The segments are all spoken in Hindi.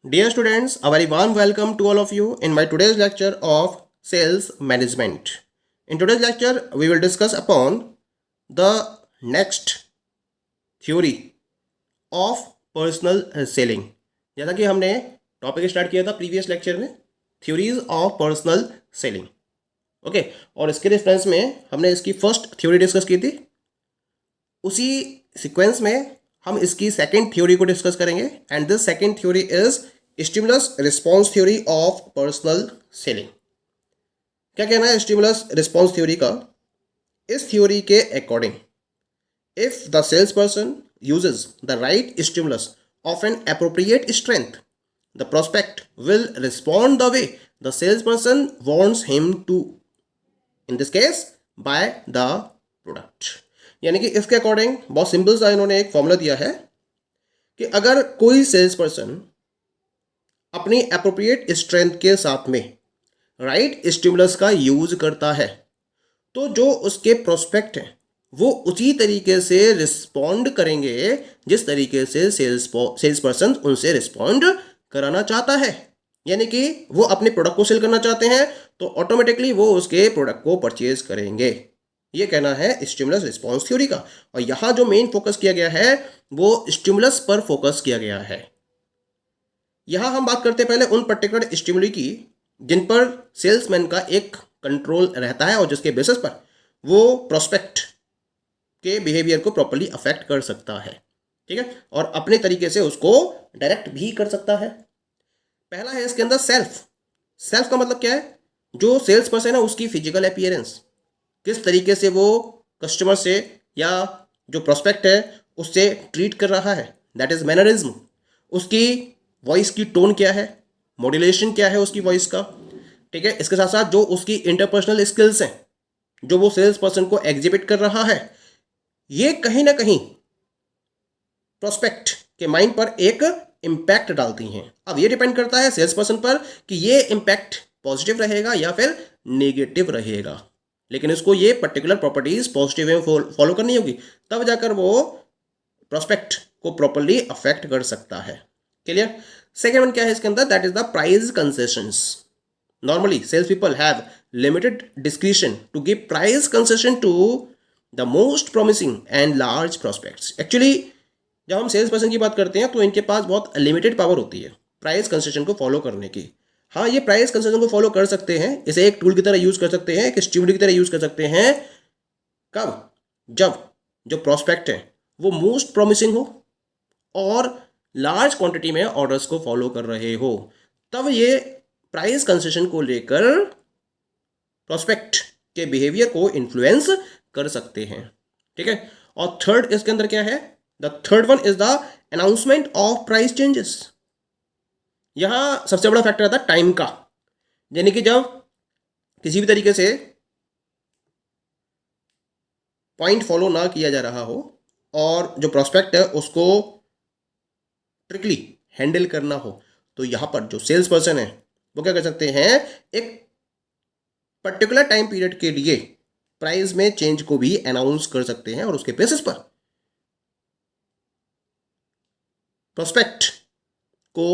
Dear students, a very warm welcome to all of you in my today's lecture of sales management. In today's lecture, we will discuss upon the next theory of personal selling. जैसा कि हमने टॉपिक स्टार्ट किया था प्रीवियस लेक्चर में, theories of personal selling. Okay, और इसके रेफरेंस में हमने इसकी फर्स्ट थ्योरी डिस्कस की थी. उसी सीक्वेंस में हम इसकी सेकंड थ्योरी को डिस्कस करेंगे and this second theory is stimulus response theory of personal selling. क्या कहना है स्टिमुलस रिस्पॉन्स थ्योरी का? इस थ्योरी के according if the sales person uses the right stimulus of an appropriate strength, the prospect will respond the way the salesperson wants him to, in this case buy the product. यानी कि इसके अकॉर्डिंग बहुत सिंपल सा इन्होंने एक फॉर्मूला दिया है कि अगर कोई सेल्स पर्सन अपनी अप्रोप्रिएट स्ट्रेंथ के साथ में राइट स्टिमुलस का यूज करता है तो जो उसके प्रोस्पेक्ट हैं वो उसी तरीके से रिस्पॉन्ड करेंगे जिस तरीके से सेल्स पर्सन उनसे रिस्पॉन्ड कराना चाहता है. यानी कि वो अपने प्रोडक्ट को सेल करना चाहते हैं तो ऑटोमेटिकली वो उसके प्रोडक्ट को परचेज करेंगे. ये कहना है स्टिमुलस रिस्पॉन्स थ्योरी का. और यहाँ जो मेन फोकस किया गया है वो स्टिमुलस पर फोकस किया गया है. यहाँ हम बात करते हैं पहले उन पर्टिकुलर स्टिमुली की जिन पर सेल्समैन का एक कंट्रोल रहता है और जिसके बेसिस पर वो प्रोस्पेक्ट के बिहेवियर को प्रॉपर्ली अफेक्ट कर सकता है. ठीक है, और अपने तरीके से उसको डायरेक्ट भी कर सकता है. पहला है इसके अंदर सेल्फ. सेल्फ का मतलब क्या है? जो सेल्स पर्सन है उसकी फिजिकल अपीयरेंस, किस तरीके से वो कस्टमर से या जो प्रोस्पेक्ट है उससे ट्रीट कर रहा है, दैट इज मैनरिज्म. उसकी वॉइस की टोन क्या है, मॉड्यूलेशन क्या है उसकी वॉइस का. ठीक है, इसके साथ साथ जो उसकी इंटरपर्सनल स्किल्स हैं जो वो सेल्स पर्सन को एग्जिबिट कर रहा है, ये कहीं ना कहीं प्रोस्पेक्ट के माइंड पर एक इम्पैक्ट डालती हैं. अब ये डिपेंड करता है सेल्स पर्सन पर कि ये इम्पैक्ट पॉजिटिव रहेगा या फिर नेगेटिव रहेगा. लेकिन इसको ये पर्टिकुलर प्रॉपर्टीज पॉजिटिव में फॉलो करनी होगी, तब जाकर वो प्रोस्पेक्ट को प्रॉपर्ली अफेक्ट कर सकता है. क्लियर? सेकेंड वन क्या है इसके अंदर? That is the price concessions. Normally sales people have limited discretion to give price concession to the most promising and large prospects. Actually जब हम सेल्स पर्सन की बात करते हैं तो इनके पास बहुत लिमिटेड पावर होती है प्राइस कंसेशन को फॉलो करने की. हाँ, ये प्राइस कंसेशन को फॉलो कर सकते हैं, इसे एक टूल की तरह यूज कर सकते हैं, एक स्टिमुली की तरह यूज कर सकते हैं. कब? जब जो प्रोस्पेक्ट है वो मोस्ट प्रॉमिसिंग हो और लार्ज क्वांटिटी में ऑर्डर्स को फॉलो कर रहे हो, तब ये प्राइस कंसेशन को लेकर प्रोस्पेक्ट के बिहेवियर को इन्फ्लुएंस कर सकते हैं. ठीक है, और थर्ड इसके अंदर क्या है? The third one is the announcement of price changes. यहां सबसे बड़ा फैक्टर आता है टाइम का. यानी कि जब किसी भी तरीके से पॉइंट फॉलो ना किया जा रहा हो और जो प्रोस्पेक्ट है उसको ट्रिकली हैंडल करना हो, तो यहां पर जो सेल्स पर्सन है वो क्या कर सकते हैं, एक पर्टिकुलर टाइम पीरियड के लिए प्राइस में चेंज को भी अनाउंस कर सकते हैं और उसके बेसिस पर प्रोस्पेक्ट को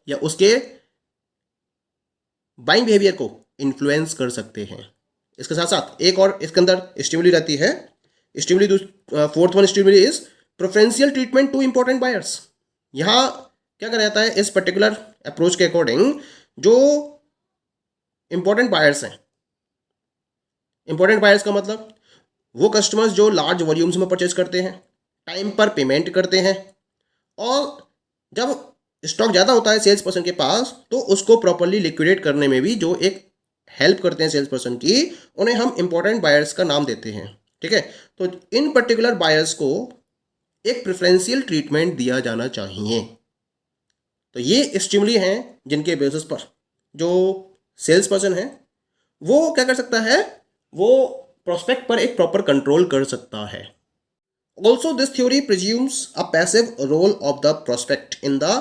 या उसके बाइंग बिहेवियर को इन्फ्लुएंस कर सकते हैं. इसके साथ साथ एक और इसके अंदर स्टिमुली रहती है. Stimuli fourth one stimuli is preferential treatment two important buyers. यहां क्या कर जाता है इस पर्टिकुलर अप्रोच के अकॉर्डिंग, जो इंपॉर्टेंट बायर्स हैं, इंपॉर्टेंट बायर्स का मतलब वो कस्टमर्स जो लार्ज वॉल्यूम्स में परचेज करते हैं, टाइम पर पेमेंट करते हैं, और जब स्टॉक ज़्यादा होता है सेल्स पर्सन के पास तो उसको प्रॉपर्ली लिक्विडेट करने में भी जो एक हेल्प करते हैं सेल्स पर्सन की, उन्हें हम इंपॉर्टेंट बायर्स का नाम देते हैं. ठीक है, तो इन पर्टिकुलर बायर्स को एक प्रेफरेंशियल ट्रीटमेंट दिया जाना चाहिए. तो ये स्टिमुली हैं जिनके बेसिस पर जो सेल्स पर्सन है वो क्या कर सकता है, वो प्रोस्पेक्ट पर एक प्रॉपर कंट्रोल कर सकता है. Also, this theory presumes a passive role of the prospect in the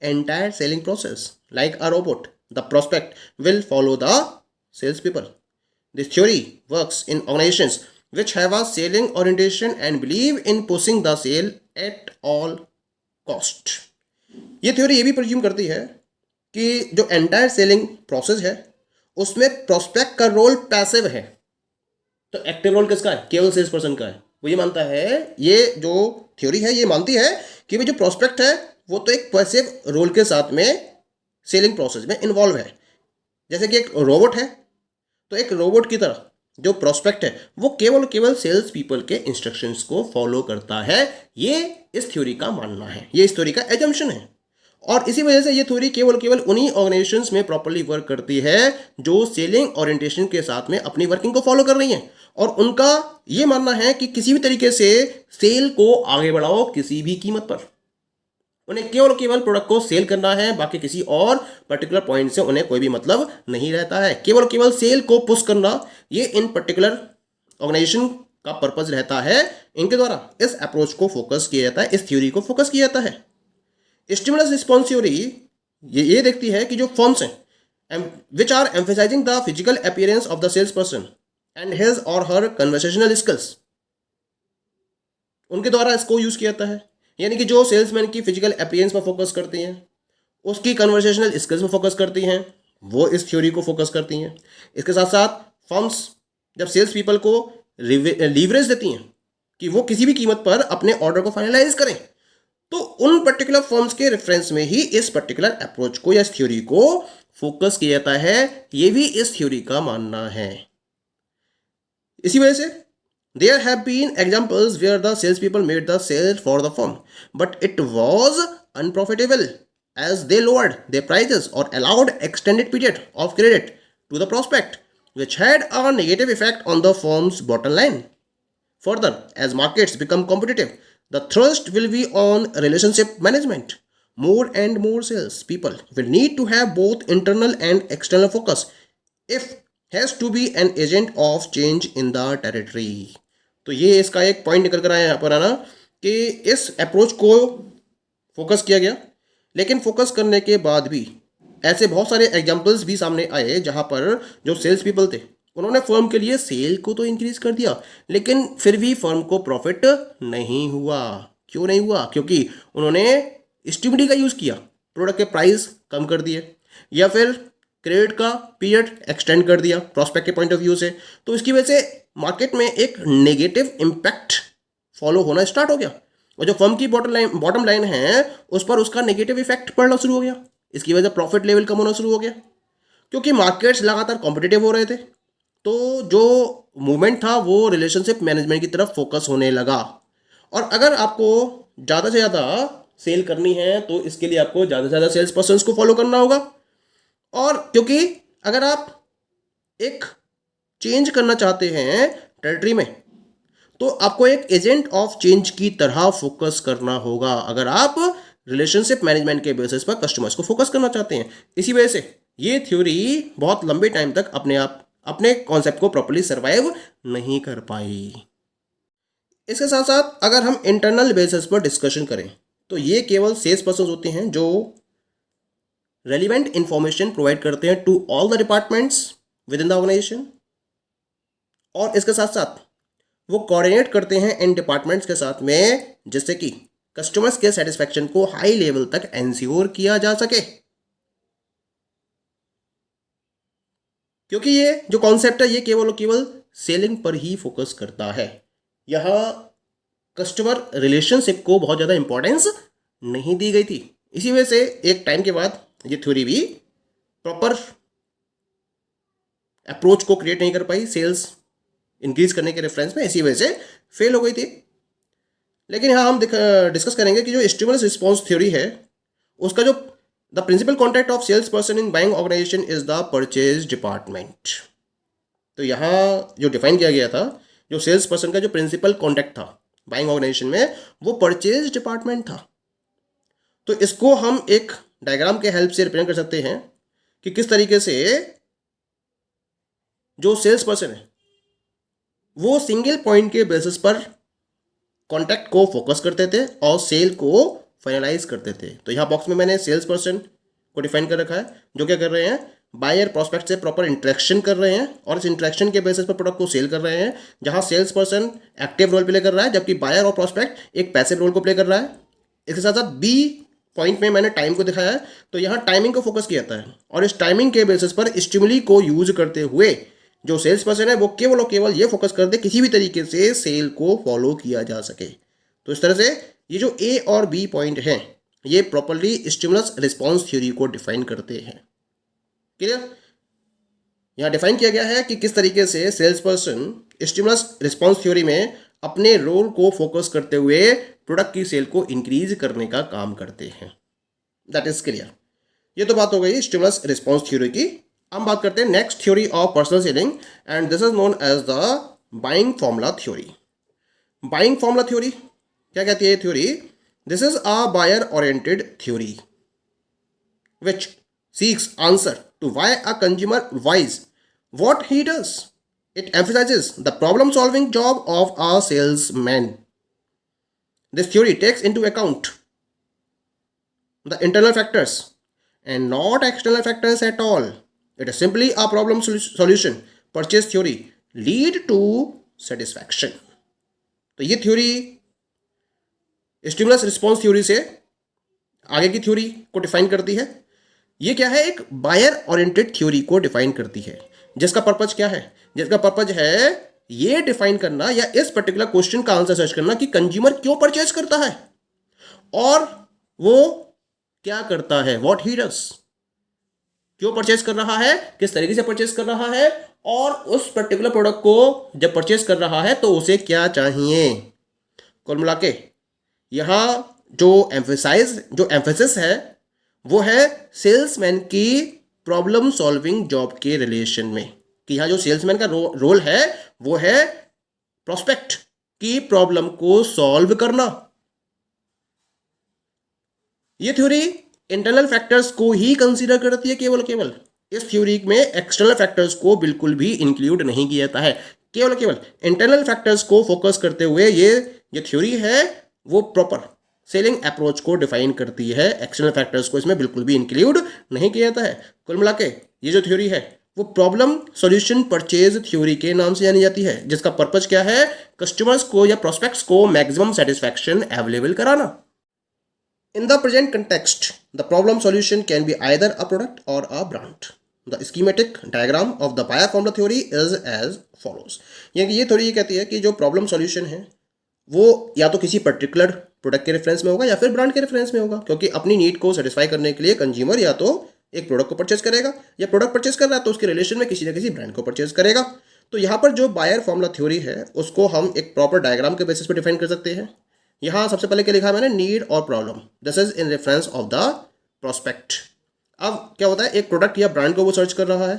entire selling process. Like a robot, the prospect will follow the salespeople. This theory works in organizations which have a selling orientation and believe in pushing the sale at all cost. ये थ्योरी ये भी presume करती है कि जो एंटायर सेलिंग प्रोसेस है उसमें प्रोस्पेक्ट का रोल पैसिव है, तो एक्टिव रोल किसका है? केवल सेल्स पर्सन का है। वो ये मानता है, ये जो थ्योरी है ये मानती है कि भाई जो प्रोस्पेक्ट है वो तो एक पैसिव रोल के साथ में सेलिंग प्रोसेस में इन्वॉल्व है। जैसे कि एक रोबोट है, तो एक रोबोट की तरह जो प्रोस्पेक्ट है वो केवल सेल्स पीपल के इंस्ट्रक्शंस को फॉलो करता है। ये इस थ्योरी का मानना है, ये इस थ्योरी का एजम्पशन है। और इसी वजह से ये थ्योरी केवल उन्हीं ऑर्गेनाइजेशंस में प्रॉपर्ली वर्क करती है जो सेलिंग ओरिएंटेशन के साथ में अपनी वर्किंग को फॉलो कर रही हैं। और उनका ये मानना है कि किसी भी तरीके से सेल को आगे बढ़ाओ किसी भी कीमत पर। उन्हें केवल प्रोडक्ट को सेल करना है, बाकी किसी और पर्टिकुलर पॉइंट से उन्हें कोई भी मतलब नहीं रहता है। केवल सेल को पुश करना ये इन पर्टिकुलर ऑर्गेनाइजेशन का पर्पज रहता है। इनके द्वारा इस अप्रोच को फोकस किया जाता है, इस थ्योरी को फोकस किया जाता है। स्टिमुलस रिस्पॉन्स थ्योरी ये देखती है कि जो फर्म्स हैं which are emphasising the physical appearance of the sales person and his or her conversational skills, उनके द्वारा इसको यूज किया जाता है। यानी कि जो सेल्समैन की फिजिकल अपीयरेंस पर फोकस करती हैं, उसकी कन्वर्सेशनल स्किल्स पर फोकस करती हैं, वो इस थ्योरी को फोकस करती हैं। इसके साथ साथ फर्म्स जब सेल्स पीपल को लीवरेज देती हैं कि वो किसी भी कीमत पर अपने ऑर्डर को फाइनलाइज करें, तो उन पर्टिकुलर फर्म्स के रेफरेंस में ही इस पर्टिकुलर अप्रोच को या इस थ्योरी को फोकस किया जाता है। ये भी इस थ्योरी का मानना है। इसी वजह से there have been examples where the salespeople made the sale for the firm, but it was unprofitable as they lowered their prices or allowed extended period of credit to the prospect, which had a negative effect on the firm's bottom line. Further, as markets become competitive, the thrust will be on relationship management. More and more sales people will need to have both internal and external focus if has to be an agent of change in the territory. तो ये इसका एक पॉइंट निकल कर आया यहाँ पर आना कि इस अप्रोच को फोकस किया गया, लेकिन फोकस करने के बाद भी ऐसे बहुत सारे एग्जाम्पल्स भी सामने आए जहाँ पर जो सेल्स पीपल थे उन्होंने फर्म के लिए सेल को तो इंक्रीज कर दिया, लेकिन फिर भी फर्म को प्रॉफिट नहीं हुआ। क्यों नहीं हुआ? क्योंकि उन्होंने स्टिमुली का यूज़ किया, प्रोडक्ट के प्राइस कम कर दिए, या फिर क्रेडिट का पीरियड एक्सटेंड कर दिया प्रॉस्पेक्ट के पॉइंट ऑफ व्यू से। तो इसकी वजह से मार्केट में एक नेगेटिव इम्पैक्ट फॉलो होना स्टार्ट हो गया, और जो फर्म की बॉटम लाइन है उस पर उसका नेगेटिव इफेक्ट पड़ना शुरू हो गया। इसकी वजह से प्रॉफिट लेवल कम होना शुरू हो गया, क्योंकि मार्केट्स लगातार कॉम्पिटिटिव हो रहे थे। तो जो मूवमेंट था वो रिलेशनशिप मैनेजमेंट की तरफ फोकस होने लगा। और अगर आपको ज़्यादा से ज़्यादा सेल करनी है तो इसके लिए आपको ज़्यादा से ज़्यादा सेल्स पर्सन को फॉलो करना होगा। और क्योंकि अगर आप एक चेंज करना चाहते हैं टेरिटरी में, तो आपको एक एजेंट ऑफ चेंज की तरह फोकस करना होगा अगर आप रिलेशनशिप मैनेजमेंट के बेसिस पर कस्टमर्स को फोकस करना चाहते हैं। इसी वजह से ये थ्योरी बहुत लंबे टाइम तक अपने कॉन्सेप्ट को प्रॉपर्ली सर्वाइव नहीं कर पाई। इसके साथ साथ अगर हम इंटरनल बेसिस पर डिस्कशन करें तो ये केवल सेल्स पर्सन होते हैं जो रेलिवेंट इंफॉर्मेशन प्रोवाइड करते हैं to all the departments within the organisation, और इसके साथ साथ वो कोऑर्डिनेट करते हैं इन डिपार्टमेंट्स के साथ में, जिससे कि कस्टमर्स के सेटिस्फैक्शन को हाई लेवल तक एंश्योर किया जा सके। क्योंकि ये जो कॉन्सेप्ट है ये केवल सेलिंग पर ही फोकस करता है। यहाँ कस्टमर रिलेशनशिप को बहुत ज़्यादा इंपॉर्टेंस नहीं दी गई थी। इसी वजह से एक टाइम के बाद ये थ्योरी भी प्रॉपर अप्रोच को क्रिएट नहीं कर पाई सेल्स इंक्रीज करने के रेफरेंस में, इसी वजह से फेल हो गई थी। लेकिन यहाँ हम डिस्कस करेंगे कि जो स्टिमुलस रिस्पॉन्स थ्योरी है उसका जो the principal contact of sales person in buying organisation is the purchase department. तो यहाँ जो डिफाइन किया गया था, जो सेल्स पर्सन का जो प्रिंसिपल कॉन्टैक्ट था बाइंग ऑर्गेनाइजेशन में, वो परचेज डिपार्टमेंट था। तो इसको हम एक डायग्राम के हेल्प से रिप्रेजेंट कर सकते हैं कि किस तरीके से जो सेल्स पर्सन है वो सिंगल पॉइंट के बेसिस पर कॉन्टैक्ट को फोकस करते थे और सेल को फाइनलाइज करते थे। तो यहाँ बॉक्स में मैंने सेल्स पर्सन को डिफाइन कर रखा है, जो क्या कर रहे हैं, बायर प्रॉस्पेक्ट से प्रॉपर इंटरेक्शन कर रहे हैं और इस इंटरेक्शन के बेसिस पर प्रोडक्ट को सेल कर रहे हैं, जहाँ sales person active role play कर रहा है जबकि बायर और प्रॉस्पेक्ट एक पैसिव रोल को प्ले कर रहा है। इसके साथ साथ बी पॉइंट में मैंने टाइम को दिखाया है, तो यहाँ टाइमिंग को फोकस किया जाता है और इस टाइमिंग के बेसिस पर स्टिमुली को यूज करते हुए जो सेल्स पर्सन है वो केवल और केवल ये फोकस कर दे किसी भी तरीके से सेल को फॉलो किया जा सके। तो इस तरह से ये जो ए और बी पॉइंट हैं ये प्रॉपरली स्टिमुलस रिस्पॉन्स थ्योरी को डिफाइन करते हैं। क्लियर? यहाँ डिफाइन किया गया है कि किस तरीके से sales person stimulus response theory में अपने रोल को फोकस करते हुए प्रोडक्ट की सेल को इंक्रीज करने का काम करते हैं। That is clear. ये तो बात हो गई स्टिमुलस रिस्पॉन्स थ्योरी की। हम बात करते हैं next theory of personal selling and this is known as the buying formula theory. Buying formula theory क्या कहती है theory? This is a buyer oriented theory which seeks answer to why a consumer buys what he does. It emphasizes the problem solving job of a salesman. This theory takes into account the internal factors and not external factors at all. It is simply a problem solution purchase theory lead to satisfaction. तो ये थ्योरी स्टिमुलस रिस्पॉन्स थ्योरी से आगे की थ्योरी को डिफाइन करती है। ये क्या है? एक बायर ओरिएंटेड थ्योरी को डिफाइन करती है जिसका पर्पज क्या है? जिसका पर्पज है ये डिफाइन करना या इस पर्टिकुलर क्वेश्चन का आंसर सर्च करना कि कंज्यूमर क्यों परचेज करता है और वो क्या करता है, व्हाट ही डज, क्यों परचेज कर रहा है, किस तरीके से परचेज कर रहा है और उस पर्टिकुलर प्रोडक्ट को जब परचेज कर रहा है तो उसे क्या चाहिए। कुल मिला के यहाँ जो एम्फेसिस है वो है सेल्समैन की प्रॉब्लम सॉल्विंग जॉब के रिलेशन में, कि यहाँ जो सेल्समैन का रोल है वो है प्रोस्पेक्ट की प्रॉब्लम को सॉल्व करना। ये थ्योरी इंटरनल फैक्टर्स को ही कंसीडर करती है केवल। इस थ्योरी में एक्सटर्नल फैक्टर्स को बिल्कुल भी इंक्लूड नहीं किया जाता है। केवल इंटरनल फैक्टर्स को फोकस करते हुए ये थ्योरी है वो प्रॉपर सेलिंग अप्रोच को डिफाइन करती है। एक्सटर्नल फैक्टर्स को इसमें बिल्कुल भी इंक्लूड नहीं किया जाता है। कुल मिला के ये जो थ्योरी है वो प्रॉब्लम सॉल्यूशन परचेज थ्योरी के नाम से जानी जाती है, जिसका पर्पज क्या है? कस्टमर्स को या प्रोस्पेक्ट्स को मैक्सिमम सेटिस्फैक्शन अवेलेबल कराना। In the present context the problem solution can be either a product or a brand. The schematic diagram of the buyer formula theory is as follows. ये थ्योरी ये कहती है कि जो प्रॉब्लम सॉल्यूशन है वो या तो किसी पर्टिकुलर प्रोडक्ट के रेफरेंस में होगा या फिर ब्रांड के रेफरेंस में होगा, क्योंकि अपनी नीड को सेटिस्फाई करने के लिए कंज्यूमर या तो एक प्रोडक्ट को परचेज करेगा या प्रोडक्ट परचेज कर रहा है तो उसके रिलेशन में किसी न किसी ब्रांड को परचेज करेगा। तो यहाँ पर जो बायर फॉर्मूला थ्योरी है उसको हम एक प्रॉपर डायग्राम के बेसिस पर डिफाइन कर सकते हैं। यहाँ सबसे पहले क्या लिखा है मैंने? नीड और problem. This is in reference of the prospect. अब क्या होता है, एक प्रोडक्ट या ब्रांड को वो सर्च कर रहा है,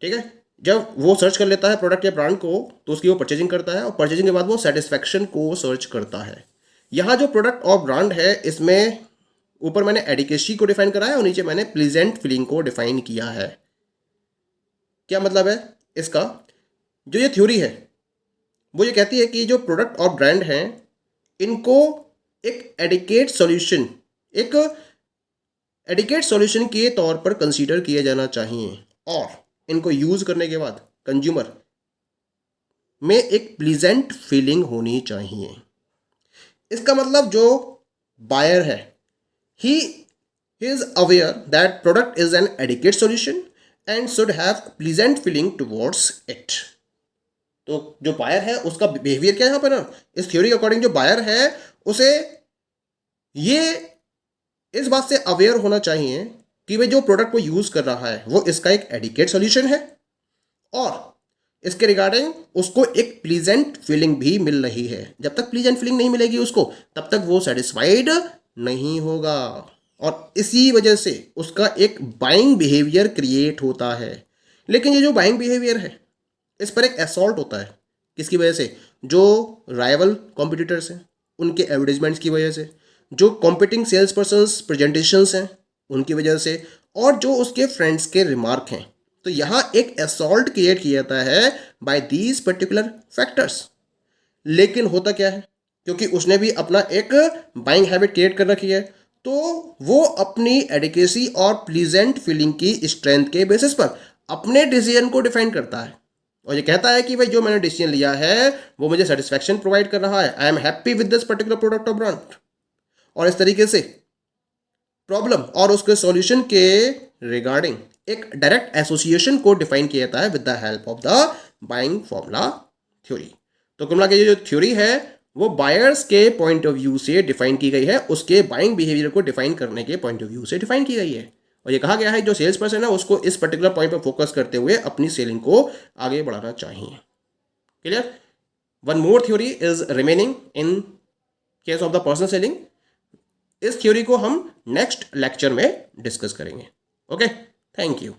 ठीक है। जब वो सर्च कर लेता है प्रोडक्ट या ब्रांड को तो उसकी वो परचेजिंग करता है और परचेजिंग के बाद वो सेटिस्फैक्शन को सर्च करता है। यहाँ जो प्रोडक्ट और ब्रांड है इसमें ऊपर मैंने एडिकेसी को डिफाइन करा है और नीचे मैंने प्लीजेंट फीलिंग को डिफाइन किया है। क्या मतलब है इसका? जो ये थ्योरी है वो ये कहती है कि जो प्रोडक्ट और ब्रांड हैं इनको एक एडिकेट सॉल्यूशन के तौर पर कंसीडर किया जाना चाहिए और इनको यूज करने के बाद कंज्यूमर में एक प्लीजेंट फीलिंग होनी चाहिए। इसका मतलब जो बायर है he is aware that product is an adequate solution and should have pleasant feeling towards it। तो जो बायर है उसका बिहेवियर क्या है यहाँ पर ना, इस थ्योरी के अकॉर्डिंग जो बायर है उसे ये इस बात से अवेयर होना चाहिए कि वे जो प्रोडक्ट को यूज कर रहा है वो इसका एक एडिकेट सॉल्यूशन है और इसके रिगार्डिंग उसको एक प्लीजेंट फीलिंग भी मिल रही है। जब तक प्लीजेंट फीलिंग नहीं मिलेगी उसको तब तक वो सेटिस्फाइड नहीं होगा और इसी वजह से उसका एक बाइंग बिहेवियर क्रिएट होता है। लेकिन ये जो बाइंग बिहेवियर है इस पर एक असॉल्ट होता है। किसकी वजह से? जो राइवल कॉम्पिटिटर्स हैं उनके एडवर्टीजमेंट्स की वजह से, जो कॉम्पिटिंग सेल्स पर्सन्स प्रेजेंटेशंस हैं उनकी वजह से और जो उसके फ्रेंड्स के रिमार्क हैं। तो यहाँ एक असॉल्ट क्रिएट किया जाता है बाय दीज पर्टिकुलर फैक्टर्स। लेकिन होता क्या है, क्योंकि उसने भी अपना एक बाइंग हैबिट क्रिएट कर रखी है तो वो अपनी एडिकेसी और प्लीजेंट फीलिंग की स्ट्रेंथ के बेसिस पर अपने डिसीजन को डिफाइन करता है और ये कहता है कि भाई जो मैंने डिसीजन लिया है वो मुझे सेटिस्फैक्शन प्रोवाइड कर रहा है, I am happy with this particular product और ब्रांड। और इस तरीके से प्रॉब्लम और उसके सॉल्यूशन के रिगार्डिंग एक डायरेक्ट एसोसिएशन को डिफाइन किया जाता है with the help of the buying formula theory. तो कुल मिला के ये जो थ्योरी है वो बायर्स के पॉइंट ऑफ व्यू से डिफाइन की गई है, उसके बाइंग बिहेवियर को डिफाइन करने के पॉइंट ऑफ व्यू से डिफाइन की गई है। और ये कहा गया है जो सेल्स पर्सन है उसको इस पर्टिकुलर पॉइंट पर फोकस करते हुए अपनी सेलिंग को आगे बढ़ाना चाहिए। Clear? One more theory is remaining in case of the personal selling. इस थ्योरी को हम नेक्स्ट लेक्चर में डिस्कस करेंगे। Okay, thank you.